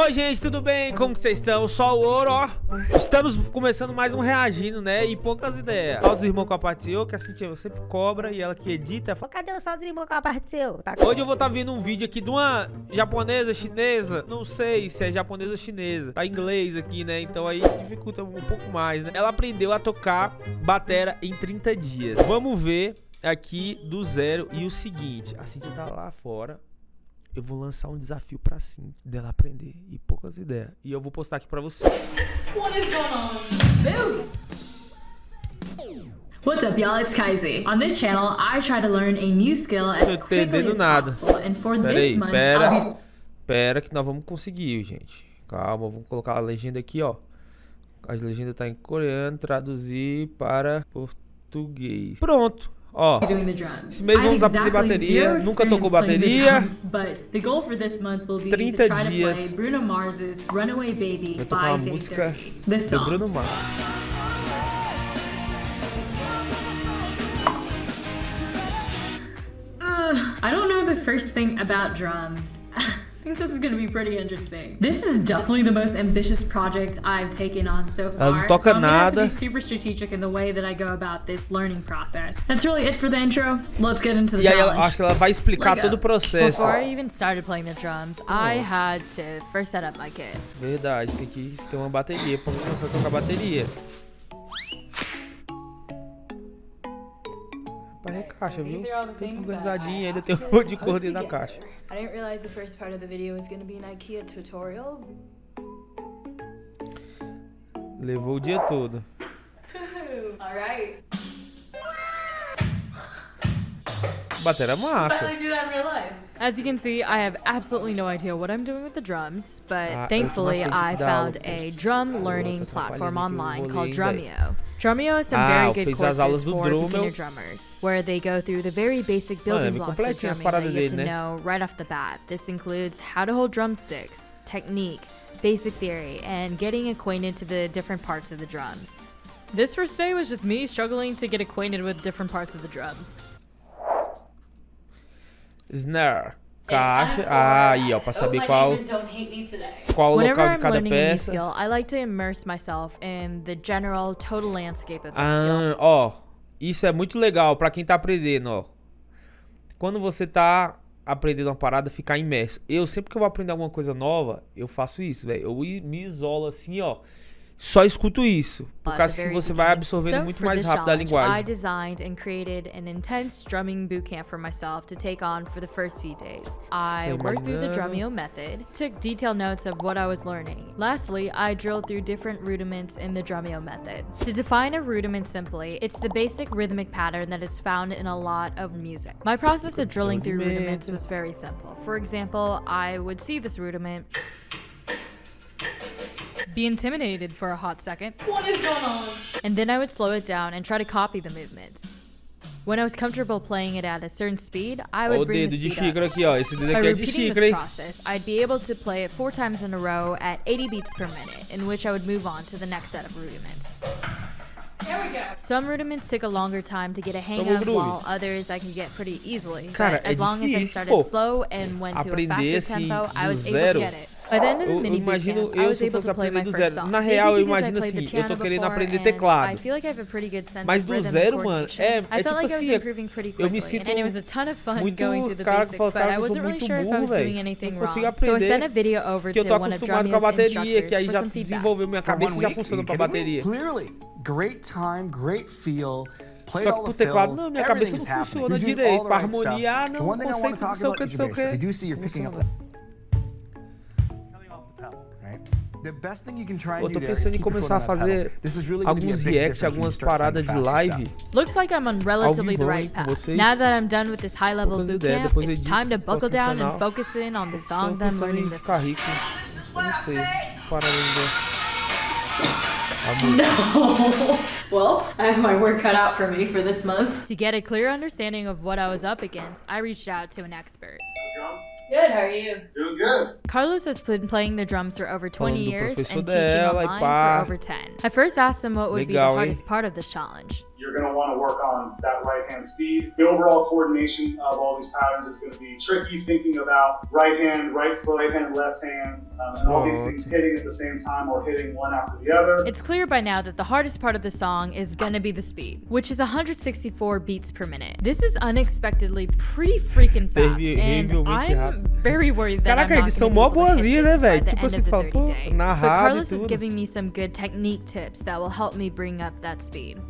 Oi gente, tudo bem? Como que vocês estão? Só o ouro, ó. Estamos começando mais um reagindo, né? E poucas ideias. Só dos irmãos que apareceu, que a Cintia sempre cobra e ela que edita. Cadê o só dos irmãos que apareceu? Tá... Hoje eu vou estar vendo um vídeo aqui de uma japonesa, chinesa. Não sei se é japonesa ou chinesa. Tá em inglês aqui, né? Então aí dificulta um pouco mais, né? Ela aprendeu a tocar bateria em 30 dias. Vamos ver aqui do zero. E o seguinte, a Cintia tá lá fora. Eu vou lançar um desafio pra Cintia dela aprender. E poucas ideias. E eu vou postar aqui pra você. What is going on? What's up, y'all? It's Kaiser. On this channel, I try to learn a new skill as quickly as possible. And for this month, I'll be... Pera que nós vamos conseguir, gente. Calma, vamos colocar a legenda aqui, ó. A legenda tá em coreano, traduzir para português. Pronto. Ó, esse mês vamos aprender bateria. Nunca tocou bateria. 30 dias. Vai tocar uma música do Bruno Mars. I don't know the first thing about drums. I think this is going to be pretty interesting. This is definitely the most ambitious project I've taken on so far. Ela não toca so I'm nada. gonna have to be super strategic in the way that I go about this learning process. That's really it for the intro. Let's get into the challenge. challenge. E aí, acho que ela vai explicar todo o processo. Before I even started playing the drums, I had to first set up my kit. Verdade, tem que ter uma bateria pra começar a tocar bateria. Rapaz, é caixa, viu? Tudo organizadinho, ainda tem um monte de cor dentro da caixa. I didn't realize the first part of the video was going to be an IKEA tutorial. Levou o dia todo. All right. Bateria massa. Finally do that in real life. As you can see, I have absolutely no idea what I'm doing with the drums, but thankfully I found a drum learning platform online called Drumeo. Drumeo has some very good courses for beginner drummers, where they go through the very basic building blocks of drumming that you get to know right off the bat. This includes how to hold drumsticks, technique, basic theory, and getting acquainted to the different parts of the drums. This first day was just me struggling to get acquainted with different parts of the drums. Snare, caixa, aí ó, pra saber qual o local de cada peça. Skill, I like to immerse myself in the general total landscape of the skill. Ó, isso é muito legal pra quem tá aprendendo, ó. Quando você tá aprendendo uma parada, ficar imerso. Eu sempre que eu vou aprender alguma coisa nova, eu faço isso, velho. Eu me isolo assim, ó. Só escuto isso, por causa que você vai absorvendo muito mais rápido a linguagem. I designed and created an intense drumming bootcamp for myself to take on for the first few days. I worked through the Drumeo method, took detailed notes of what I was learning. Lastly, I drilled through different rudiments in the Drumeo method. To define a rudiment simply, it's the basic rhythmic pattern that is found in a lot of music. My process of drilling through rudiments was very simple. For example, I would see this rudiment, be intimidated for a hot second. What is going on? And then I would slow it down and try to copy the movements. When I was comfortable playing it at a certain speed, I would bring the speed up. Aqui, ó. Esse dedo aqui By é de repeating xícara, this process, I'd be able to play it 4 times in a row at 80 beats per minute, in which I would move on to the next set of rudiments. There we go. Some rudiments took a longer time to get a hang of, while others I could get pretty easily. Cara, but as long as I started slow and went to a faster tempo, I was able to get it. By the end of the mini bootcamp, I was able to play my first song. Na real, eu imagino assim, eu tô querendo aprender teclado. Mas do zero, mano, é tipo assim, eu me sinto muito cara que fala, cara, eu sou muito burro, velho. Não consigo aprender, porque eu tô acostumado com a bateria, que aí já desenvolveu minha cabeça e já funciona pra bateria. Só que pro teclado, não, minha cabeça não funciona direito. Pra harmonia, não, conceito, não sei o que, não sei o que. Eu tô pensando em começar a fazer alguns reacts, algumas paradas de live. Looks like I'm on relatively the right path. Now that I'm done with this high-level bootcamp, it's time to buckle down and focus in on the song that I'm learning this month. Eu não sei, paradas No. Well, I have my work cut out for me for this month. To get a clear understanding of what I was up against, I reached out to an expert. Good, how are you? Doing good. Carlos has been playing the drums for over 20 years and teaching online for over 10. I first asked him what would be the hardest part of this challenge. you're going to want to work on that right-hand speed. The overall coordination of all these patterns is going to be tricky, thinking about right hand, right foot, left hand, and all these things hitting at the same time or hitting one after the other. It's clear by now that the hardest part of the song is going to be the speed, which is 164 beats per minute. This is unexpectedly pretty freaking fast, and I'm very worried that I'm not going to be able to hit this by the end of the 30 days. But Carlos is giving me some good technique tips that will help me bring up that speed.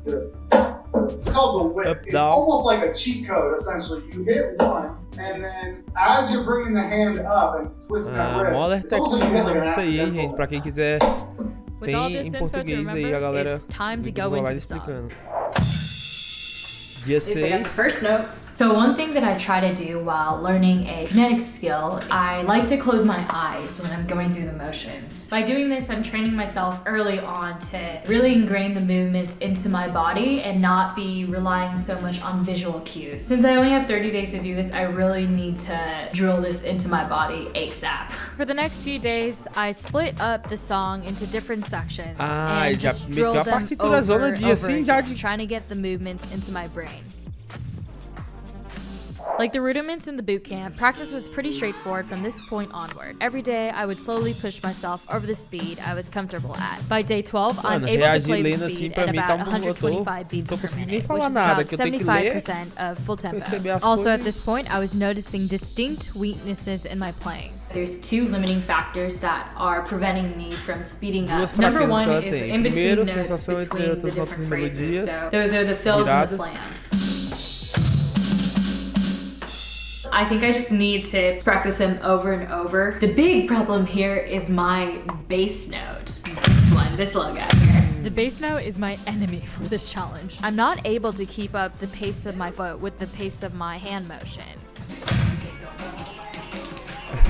It's called the whip. It's almost like a cheat code, essentially. You hit one, and then as you're bringing the hand up and twisting that wrist, it's almost like you hit like an accidental. Pra quem quiser, tem em português aí, a galera vai lá explicando. Dia 6. First note. So one thing that I try to do while learning a kinetic skill, I like to close my eyes when I'm going through the motions. By doing this, I'm training myself early on to really ingrain the movements into my body and not be relying so much on visual cues. Since I only have 30 days to do this, I really need to drill this into my body ASAP. For the next few days, I split up the song into different sections and just drill them over and over again, trying to get the movements into my brain. Like the rudiments in the boot camp, practice was pretty straightforward from this point onward. Every day, I would slowly push myself over the speed I was comfortable at. By day 12, I'm able to play the speed at about 125 beats per minute, which is about 75% of full tempo. Also, at this point, I was noticing distinct weaknesses in my playing. There's two limiting factors that are preventing me from speeding up. Number one is the in-between notes between the different phrases. So those are the fills and the flams. I think I just need to practice them over and over. The big problem here is my bass note. This little guy here. The bass note is my enemy for this challenge. I'm not able to keep up the pace of my foot with the pace of my hand motions.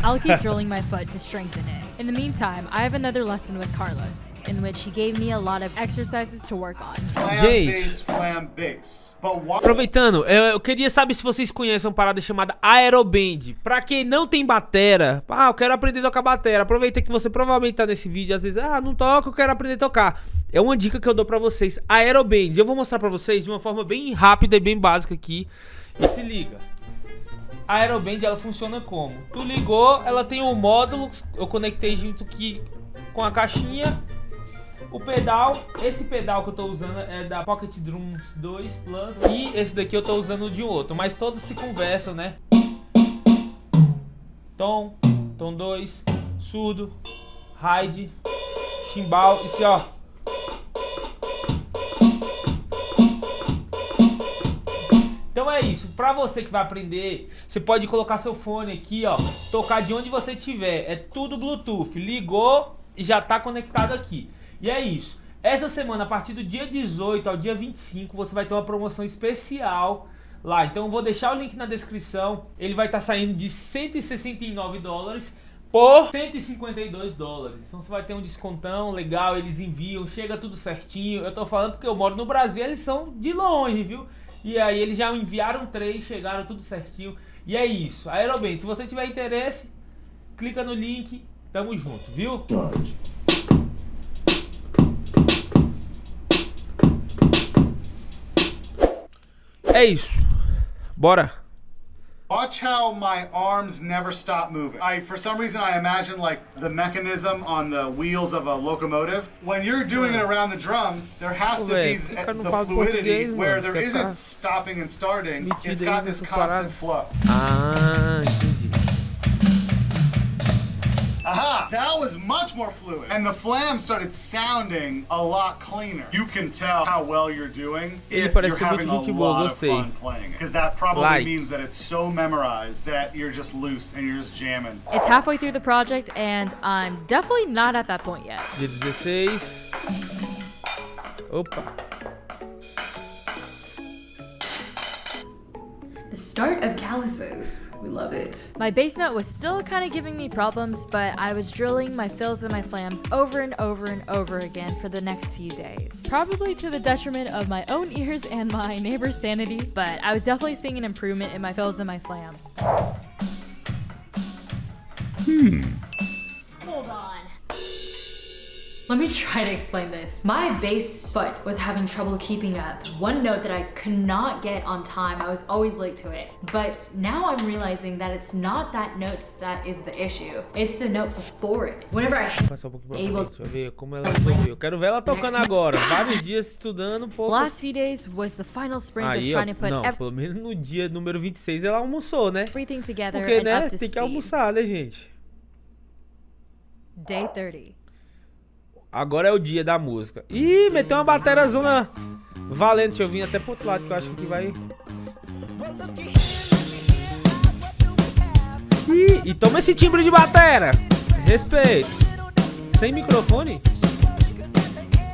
I'll keep drilling my foot to strengthen it. In the meantime, I have another lesson with Carlos, in which he gave me a lot of exercises to work on. Aproveitando, eu queria saber se vocês conhecem uma parada chamada Aeroband. Pra quem não tem batera, eu quero aprender a tocar batera. Aproveita que você provavelmente tá nesse vídeo, às vezes, não toco, eu quero aprender a tocar. É uma dica que eu dou pra vocês, Aeroband. Eu vou mostrar pra vocês de uma forma bem rápida e bem básica aqui. E se liga. A Aeroband, ela funciona como? Tu ligou, ela tem um módulo, eu conectei junto aqui com a caixinha. O pedal, esse pedal que eu tô usando é da Pocket Drums 2 Plus. E esse daqui eu tô usando de outro, mas todos se conversam, né? Tom 2, surdo, ride, chimbal, esse ó. Então é isso, pra você que vai aprender, você pode colocar seu fone aqui, ó, tocar de onde você estiver, é tudo Bluetooth, ligou e já tá conectado aqui. E é isso, essa semana, a partir do dia 18 ao dia 25, você vai ter uma promoção especial lá. Então eu vou deixar o link na descrição, ele vai estar saindo de $169 por $152. Então você vai ter um descontão legal, eles enviam, chega tudo certinho. Eu tô falando porque eu moro no Brasil, eles são de longe, viu? E aí eles já enviaram 3, chegaram tudo certinho. E é isso, Aeroband, se você tiver interesse, clica no link, tamo junto, viu? É isso, bora! Watch how my arms never stop moving. For some reason, I imagine like the mechanism on the wheels of a locomotive. When you're doing it around the drums, there has to be the fluidity where there isn't stopping and starting. It's got this constant flow. Entendi. Aha! That was much more fluid. And the flam started sounding a lot cleaner. You can tell how well you're doing if you're having a lot of fun playing it. Because that probably means that it's so memorized that you're just loose and you're just jamming. It's halfway through the project and I'm definitely not at that point yet. Dia 16. Opa. The start of calluses. We love it. My bass note was still kind of giving me problems, but I was drilling my fills and my flams over and over and over again for the next few days. Probably to the detriment of my own ears and my neighbor's sanity, but I was definitely seeing an improvement in my fills and my flams. Hold on. Let me try to explain this. My bass foot was having trouble keeping up. One note that I could not get on time, I was always late to it. But now I'm realizing that it's not that note that is the issue. It's the note before it. Whenever I able Deixa eu ver como ela resolveu. Eu quero ver ela tocando agora. Vários dias estudando, pouco. Last few days was the final sprint of trying to put pelo menos no dia número 26 ela almoçou, né? everything together Porque, and né, up to tem que speed. almoçar, né, gente? Day 30. Agora é o dia da música. Ih, meteu uma bateria zona valendo. Deixa eu vir até pro outro lado que eu acho que vai... Ih, e toma esse timbre de bateria. Respeito. Sem microfone?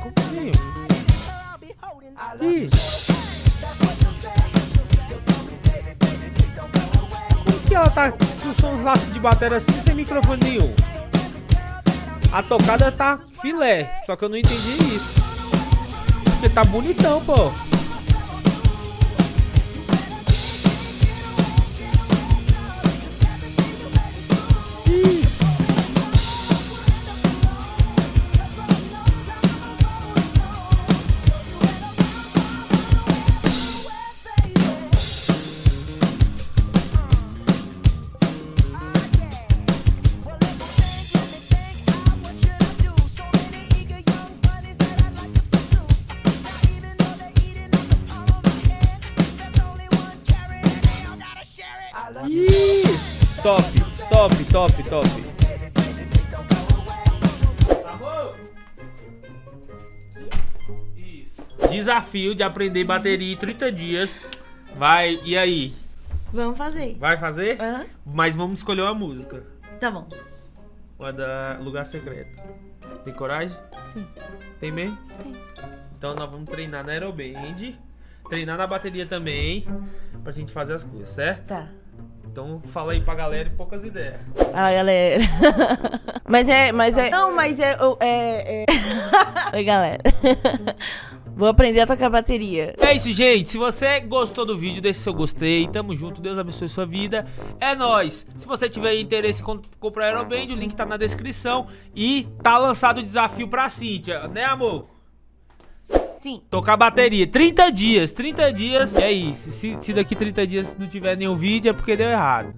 Pouquinho. Ih. Como que ela tá com sonsaço de bateria assim sem microfone nenhum? A tocada tá filé, só que eu não entendi isso. Porque tá bonitão, pô. Ih. Top, top, top, top. Isso. Desafio de aprender bateria em 30 dias. Vai, e aí? Vamos fazer. Vai fazer? Aham. Mas vamos escolher uma música. Tá bom. Uma da Lugar Secreto. Tem coragem? Sim. Tem mesmo? Tem. Então nós vamos treinar na Aeroband. Treinar na bateria também. Pra gente fazer as coisas, certo? Tá. Então fala aí pra galera e poucas ideias. Ah, galera. Oi, galera. Vou aprender a tocar bateria. É isso, gente. Se você gostou do vídeo, deixe seu gostei. Tamo junto. Deus abençoe sua vida. É nóis. Se você tiver interesse em comprar Aeroband, o link tá na descrição. E tá lançado o desafio pra Cíntia, né, amor? Sim. Tocar bateria. 30 dias. 30 dias. E é isso. Se daqui 30 dias não tiver nenhum vídeo, é porque deu errado.